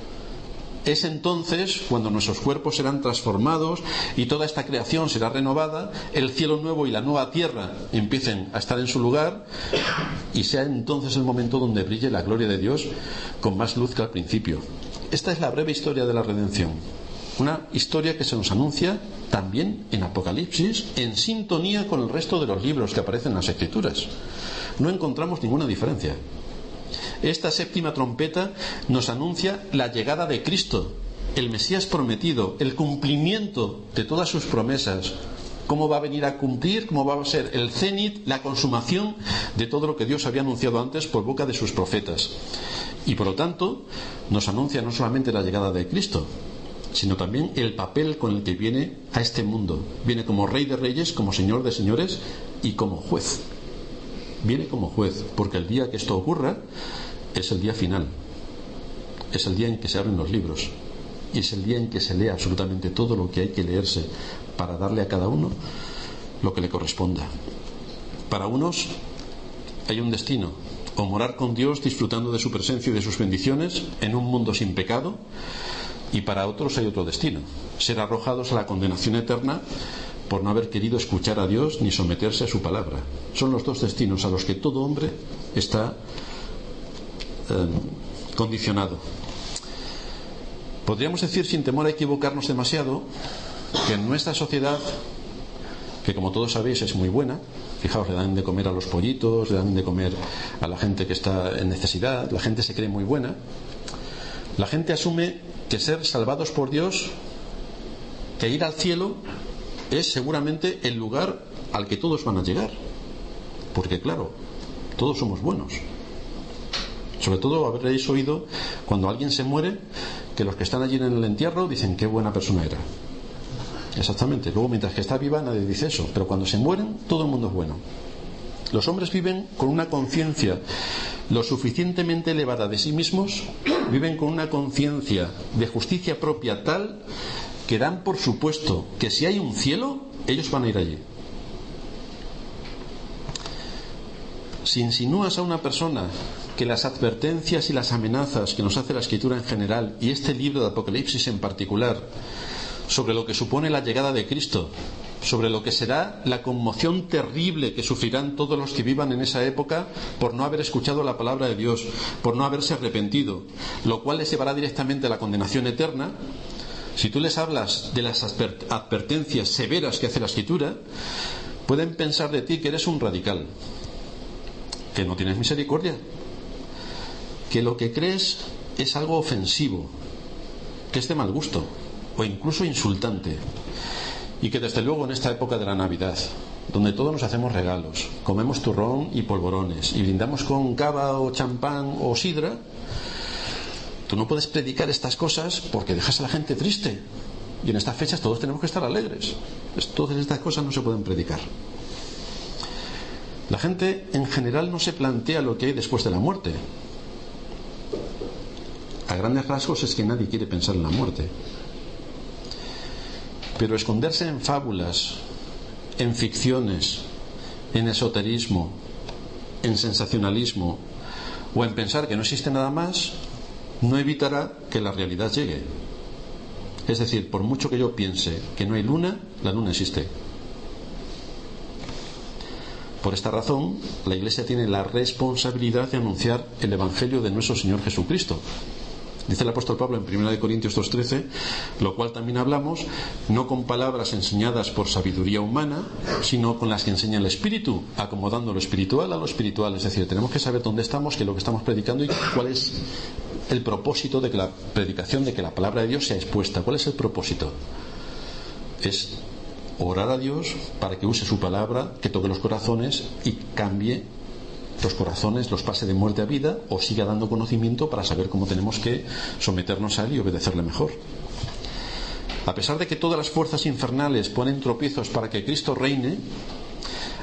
Es entonces cuando nuestros cuerpos serán transformados y toda esta creación será renovada, el cielo nuevo y la nueva tierra empiecen a estar en su lugar, y sea entonces el momento donde brille la gloria de Dios con más luz que al principio. Esta es la breve historia de la redención, una historia que se nos anuncia también en Apocalipsis, en sintonía con el resto de los libros que aparecen en las Escrituras. No encontramos ninguna diferencia. Esta séptima trompeta nos anuncia la llegada de Cristo, el Mesías prometido, el cumplimiento de todas sus promesas. Cómo va a venir a cumplir, cómo va a ser el cénit, la consumación de todo lo que Dios había anunciado antes por boca de sus profetas. Y por lo tanto, nos anuncia no solamente la llegada de Cristo, sino también el papel con el que viene a este mundo. Viene como Rey de Reyes, como Señor de Señores y como juez. Viene como juez, porque el día que esto ocurra es el día final. Es el día en que se abren los libros. Y es el día en que se lee absolutamente todo lo que hay que leerse para darle a cada uno lo que le corresponda. Para unos hay un destino, o morar con Dios disfrutando de su presencia y de sus bendiciones en un mundo sin pecado, y para otros hay otro destino, ser arrojados a la condenación eterna por no haber querido escuchar a Dios ni someterse a su palabra. Son los dos destinos a los que todo hombre está condicionado. Podríamos decir, sin temor a equivocarnos demasiado, que en nuestra sociedad, que como todos sabéis es muy buena, fijaos, le dan de comer a los pollitos, le dan de comer a la gente que está en necesidad, la gente se cree muy buena, la gente asume que ser salvados por Dios, que ir al cielo, es seguramente el lugar al que todos van a llegar, porque claro, todos somos buenos. Sobre todo habréis oído cuando alguien se muere que los que están allí en el entierro dicen qué buena persona era. Exactamente. Luego mientras que está viva nadie dice eso, pero cuando se mueren todo el mundo es bueno. Los hombres viven con una conciencia lo suficientemente elevada de sí mismos, viven con una conciencia de justicia propia tal que dan por supuesto que si hay un cielo ellos van a ir allí. Si insinúas a una persona que las advertencias y las amenazas que nos hace la Escritura en general y este libro de Apocalipsis en particular sobre lo que supone la llegada de Cristo, sobre lo que será la conmoción terrible que sufrirán todos los que vivan en esa época por no haber escuchado la palabra de Dios, por no haberse arrepentido, lo cual les llevará directamente a la condenación eterna, si tú les hablas de las advertencias severas que hace la Escritura, pueden pensar de ti que eres un radical, que no tienes misericordia, que lo que crees es algo ofensivo, que es de mal gusto o incluso insultante, y que desde luego en esta época de la Navidad, donde todos nos hacemos regalos, comemos turrón y polvorones y brindamos con cava o champán o sidra, tú no puedes predicar estas cosas porque dejas a la gente triste, y en estas fechas todos tenemos que estar alegres. Todas estas cosas no se pueden predicar. La gente en general no se plantea lo que hay después de la muerte. A grandes rasgos es que nadie quiere pensar en la muerte. Pero esconderse en fábulas, en ficciones, en esoterismo, en sensacionalismo o en pensar que no existe nada más no evitará que la realidad llegue. Es decir, por mucho que yo piense que no hay luna, la luna existe. Por esta razón, la Iglesia tiene la responsabilidad de anunciar el Evangelio de nuestro Señor Jesucristo. Dice el apóstol Pablo en 1 Corintios 2:13, lo cual también hablamos, no con palabras enseñadas por sabiduría humana, sino con las que enseña el Espíritu, acomodando lo espiritual a lo espiritual. Es decir, tenemos que saber dónde estamos, qué es lo que estamos predicando y cuál es el propósito de que la predicación, de que la palabra de Dios sea expuesta. ¿Cuál es el propósito? Es orar a Dios para que use su palabra, que toque los corazones y cambie los corazones, los pase de muerte a vida o siga dando conocimiento para saber cómo tenemos que someternos a él y obedecerle mejor. A pesar de que todas las fuerzas infernales ponen tropiezos para que Cristo reine,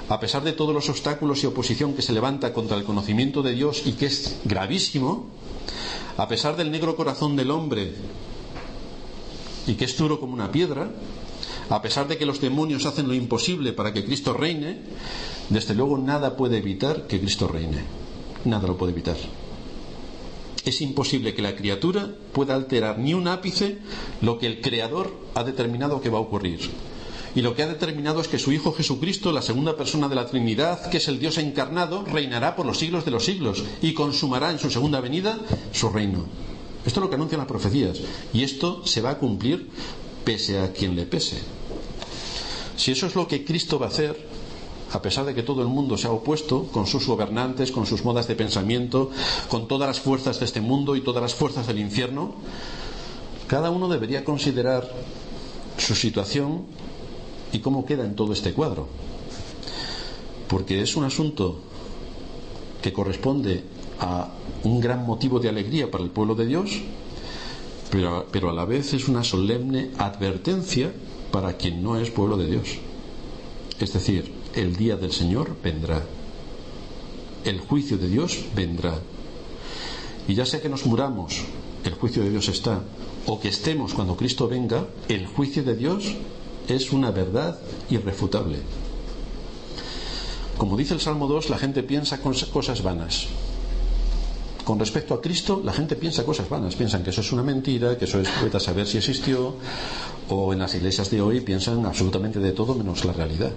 a pesar de todos los obstáculos y oposición que se levanta contra el conocimiento de Dios y que es gravísimo, a pesar del negro corazón del hombre y que es duro como una piedra, a pesar de que los demonios hacen lo imposible para que Cristo reine, desde luego nada puede evitar que Cristo reine. Nada lo puede evitar. Es imposible que la criatura pueda alterar ni un ápice lo que el Creador ha determinado que va a ocurrir. Y lo que ha determinado es que su Hijo Jesucristo, la segunda persona de la Trinidad, que es el Dios encarnado, reinará por los siglos de los siglos y consumará en su segunda venida su reino. Esto es lo que anuncian las profecías. Y esto se va a cumplir pese a quien le pese. Si eso es lo que Cristo va a hacer, a pesar de que todo el mundo se ha opuesto, con sus gobernantes, con sus modas de pensamiento, con todas las fuerzas de este mundo y todas las fuerzas del infierno, cada uno debería considerar su situación y cómo queda en todo este cuadro. Porque es un asunto que corresponde a un gran motivo de alegría para el pueblo de Dios, pero a la vez es una solemne advertencia para quien no es pueblo de Dios. Es decir, el día del Señor vendrá, el juicio de Dios vendrá, y ya sea que nos muramos, el juicio de Dios está, o que estemos cuando Cristo venga, el juicio de Dios es una verdad irrefutable. Como dice el Salmo 2, la gente piensa cosas vanas. Con respecto a Cristo, la gente piensa cosas vanas. Piensan que eso es una mentira, que eso es vete a saber si existió, o en las iglesias de hoy piensan absolutamente de todo menos la realidad.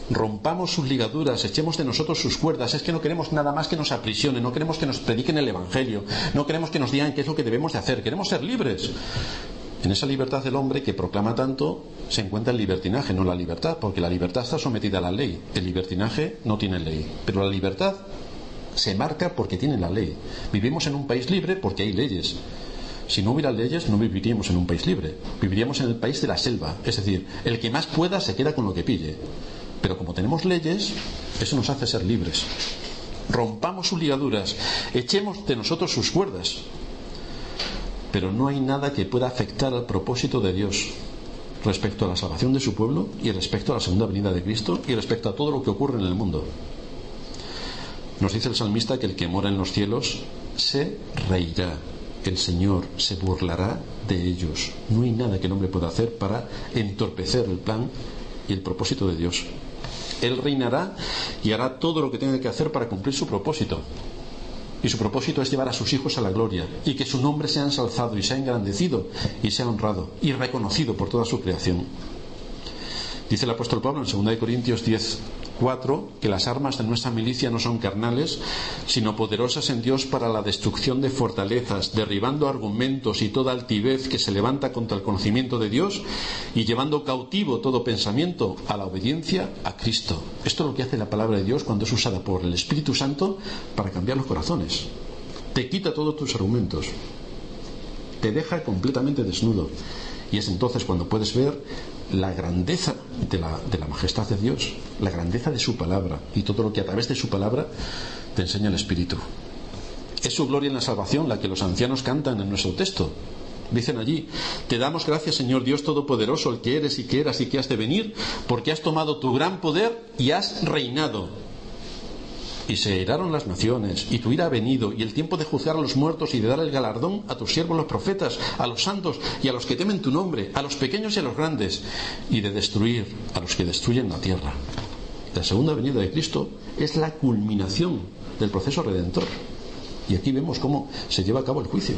Rompamos sus ligaduras, echemos de nosotros sus cuerdas. Es que no queremos nada más que nos aprisionen, no queremos que nos prediquen el Evangelio, no queremos que nos digan qué es lo que debemos de hacer, queremos ser libres. En esa libertad del hombre que proclama tanto se encuentra el libertinaje, no la libertad, porque la libertad está sometida a la ley, el libertinaje no tiene ley, pero la libertad se marca porque tiene la ley. Vivimos en un país libre porque hay leyes. Si no hubiera leyes no viviríamos en un país libre, viviríamos en el país de la selva, es decir, el que más pueda se queda con lo que pille. Pero como tenemos leyes, eso nos hace ser libres. Rompamos sus ligaduras, echemos de nosotros sus cuerdas. Pero no hay nada que pueda afectar al propósito de Dios respecto a la salvación de su pueblo y respecto a la segunda venida de Cristo y respecto a todo lo que ocurre en el mundo. Nos dice el salmista que el que mora en los cielos se reirá, el Señor se burlará de ellos. No hay nada que el hombre pueda hacer para entorpecer el plan y el propósito de Dios. Él reinará y hará todo lo que tenga que hacer para cumplir su propósito. Y su propósito es llevar a sus hijos a la gloria y que su nombre sea ensalzado y sea engrandecido y sea honrado y reconocido por toda su creación. Dice el apóstol Pablo en 2 Corintios 10:4 que las armas de nuestra milicia no son carnales, sino poderosas en Dios para la destrucción de fortalezas, derribando argumentos y toda altivez que se levanta contra el conocimiento de Dios y llevando cautivo todo pensamiento a la obediencia a Cristo. Esto es lo que hace la palabra de Dios cuando es usada por el Espíritu Santo para cambiar los corazones. Te quita todos tus argumentos, te deja completamente desnudo, y es entonces cuando puedes ver la grandeza de la majestad de Dios, la grandeza de su palabra y todo lo que a través de su palabra te enseña el Espíritu. Es su gloria en la salvación la que los ancianos cantan en nuestro texto. Dicen allí: te damos gracias, Señor Dios Todopoderoso, el que eres y que eras y que has de venir, porque has tomado tu gran poder y has reinado. Y se airaron las naciones, y tu ira ha venido, y el tiempo de juzgar a los muertos y de dar el galardón a tus siervos los profetas, a los santos y a los que temen tu nombre, a los pequeños y a los grandes, y de destruir a los que destruyen la tierra. La segunda venida de Cristo es la culminación del proceso redentor. Y aquí vemos cómo se lleva a cabo el juicio.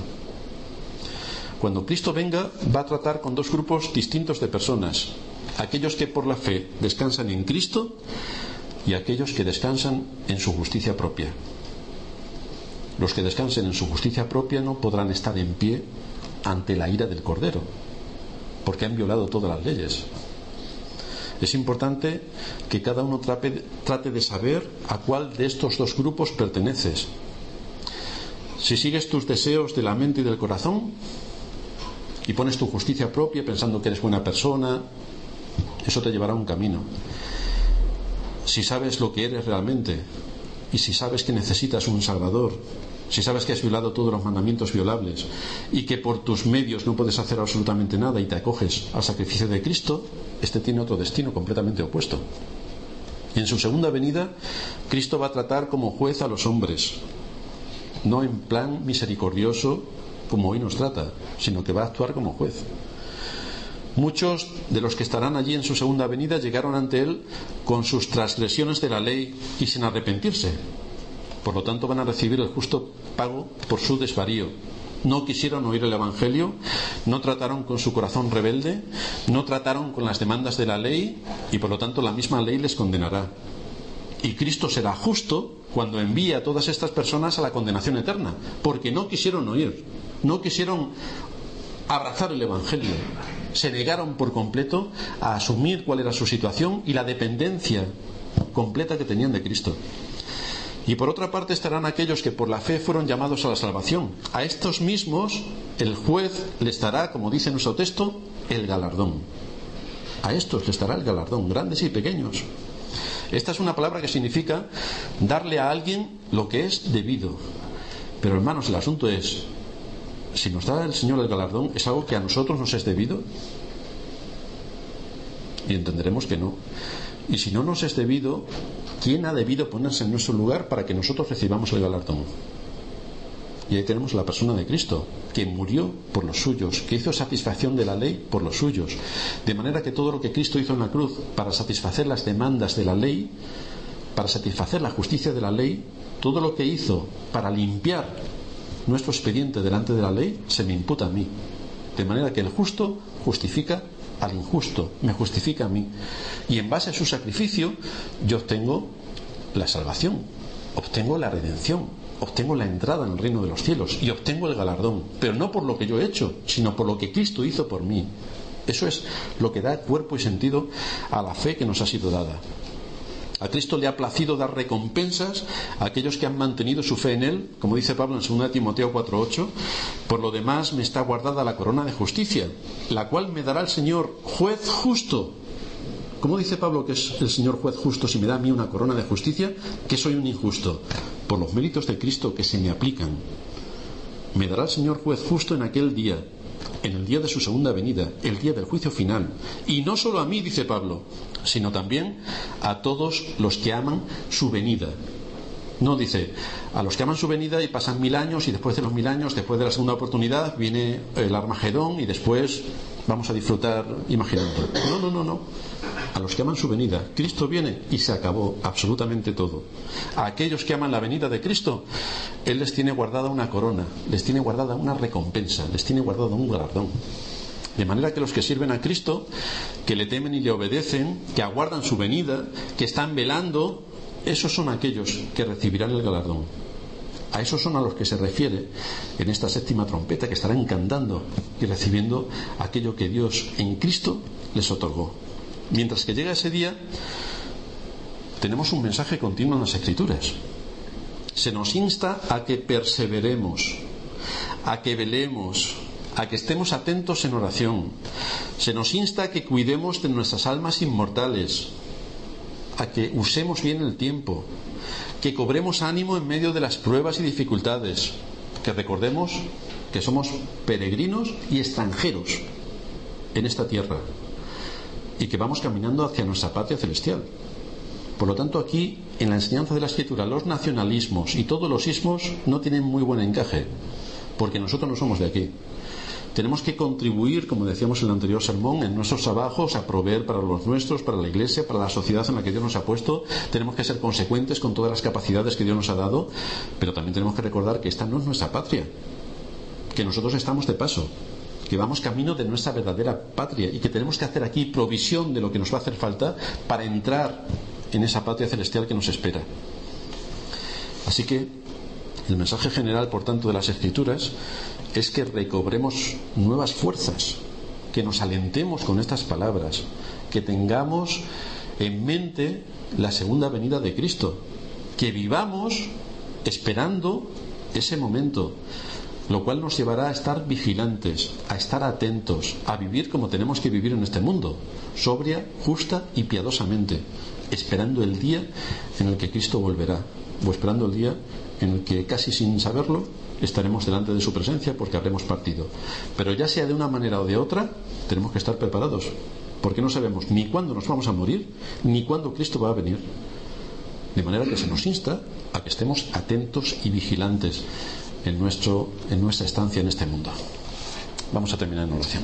Cuando Cristo venga, va a tratar con dos grupos distintos de personas: aquellos que por la fe descansan en Cristo y aquellos que descansan en su justicia propia. Los que descansen en su justicia propia no podrán estar en pie ante la ira del Cordero, porque han violado todas las leyes. Es importante que cada uno trate de saber a cuál de estos dos grupos perteneces. Si sigues tus deseos de la mente y del corazón y pones tu justicia propia pensando que eres buena persona, eso te llevará a un camino. Si sabes lo que eres realmente y si sabes que necesitas un Salvador, si sabes que has violado todos los mandamientos violables y que por tus medios no puedes hacer absolutamente nada y te acoges al sacrificio de Cristo, este tiene otro destino completamente opuesto. Y en su segunda venida, Cristo va a tratar como juez a los hombres, no en plan misericordioso como hoy nos trata, sino que va a actuar como juez. Muchos de los que estarán allí en su segunda venida llegaron ante Él con sus transgresiones de la ley y sin arrepentirse. Por lo tanto van a recibir el justo pago por su desvarío. No quisieron oír el Evangelio, no trataron con su corazón rebelde, no trataron con las demandas de la ley y por lo tanto la misma ley les condenará. Y Cristo será justo cuando envíe a todas estas personas a la condenación eterna, porque no quisieron oír, no quisieron abrazar el Evangelio. se negaron por completo a asumir cuál era su situación y la dependencia completa que tenían de Cristo. Y por otra parte estarán aquellos que por la fe fueron llamados a la salvación. A estos mismos el juez les dará, como dice nuestro texto, el galardón. A estos les dará el galardón, grandes y pequeños. Esta es una palabra que significa darle a alguien lo que es debido. Pero hermanos, el asunto es, si nos da el Señor el galardón, ¿es algo que a nosotros nos es debido? Y entenderemos que no. Y si no nos es debido, ¿quién ha debido ponerse en nuestro lugar para que nosotros recibamos el galardón? Y ahí tenemos la persona de Cristo, que murió por los suyos, que hizo satisfacción de la ley por los suyos. De manera que todo lo que Cristo hizo en la cruz para satisfacer las demandas de la ley, para satisfacer la justicia de la ley, todo lo que hizo para limpiar nuestro expediente delante de la ley, se me imputa a mí. De manera que el justo justifica al injusto, me justifica a mí. Y en base a su sacrificio, yo obtengo la salvación, obtengo la redención, obtengo la entrada en el reino de los cielos y obtengo el galardón, pero no por lo que yo he hecho, sino por lo que Cristo hizo por mí. Eso es lo que da cuerpo y sentido a la fe que nos ha sido dada. A Cristo le ha placido dar recompensas a aquellos que han mantenido su fe en Él, como dice Pablo en 2 Timoteo 4:8. Por lo demás me está guardada la corona de justicia, la cual me dará el Señor juez justo. ¿Cómo dice Pablo que es el Señor juez justo si me da a mí una corona de justicia? Que soy un injusto. Por los méritos de Cristo que se me aplican. Me dará el Señor juez justo en aquel día, en el día de su segunda venida, el día del juicio final. Y no solo a mí, dice Pablo, sino también a todos los que aman su venida. No dice a los que aman su venida y pasan 1000 años y después de los 1000 años, después de la segunda oportunidad, viene el Armagedón y después vamos a disfrutar imaginando. No. A los que aman su venida. Cristo viene y se acabó absolutamente todo. A aquellos que aman la venida de Cristo, Él les tiene guardada una corona, les tiene guardada una recompensa, les tiene guardado un galardón. De manera que los que sirven a Cristo, que le temen y le obedecen, que aguardan su venida, que están velando, esos son aquellos que recibirán el galardón. A esos son a los que se refiere en esta séptima trompeta, que estarán cantando y recibiendo aquello que Dios en Cristo les otorgó. Mientras que llega ese día, tenemos un mensaje continuo en las Escrituras. Se nos insta a que perseveremos, a que velemos, a que estemos atentos en oración. Se nos insta a que cuidemos de nuestras almas inmortales, a que usemos bien el tiempo, que cobremos ánimo en medio de las pruebas y dificultades, que recordemos que somos peregrinos y extranjeros en esta tierra y que vamos caminando hacia nuestra patria celestial. Por lo tanto, aquí en la enseñanza de la Escritura, los nacionalismos y todos los ismos no tienen muy buen encaje, porque nosotros no somos de aquí. Tenemos que contribuir, como decíamos en el anterior sermón, en nuestros trabajos a proveer para los nuestros, para la Iglesia, para la sociedad en la que Dios nos ha puesto. Tenemos que ser consecuentes con todas las capacidades que Dios nos ha dado, pero también tenemos que recordar que esta no es nuestra patria, que nosotros estamos de paso, que vamos camino de nuestra verdadera patria y que tenemos que hacer aquí provisión de lo que nos va a hacer falta para entrar en esa patria celestial que nos espera. Así que el mensaje general, por tanto, de las Escrituras es que recobremos nuevas fuerzas, que nos alentemos con estas palabras, que tengamos en mente la segunda venida de Cristo, que vivamos esperando ese momento, lo cual nos llevará a estar vigilantes, a estar atentos, a vivir como tenemos que vivir en este mundo, sobria, justa y piadosamente, esperando el día en el que Cristo volverá, o esperando el día en el que, casi sin saberlo, estaremos delante de su presencia porque habremos partido. Pero ya sea de una manera o de otra, tenemos que estar preparados, porque no sabemos ni cuándo nos vamos a morir, ni cuándo Cristo va a venir. De manera que se nos insta a que estemos atentos y vigilantes en nuestra estancia en este mundo. Vamos a terminar en oración.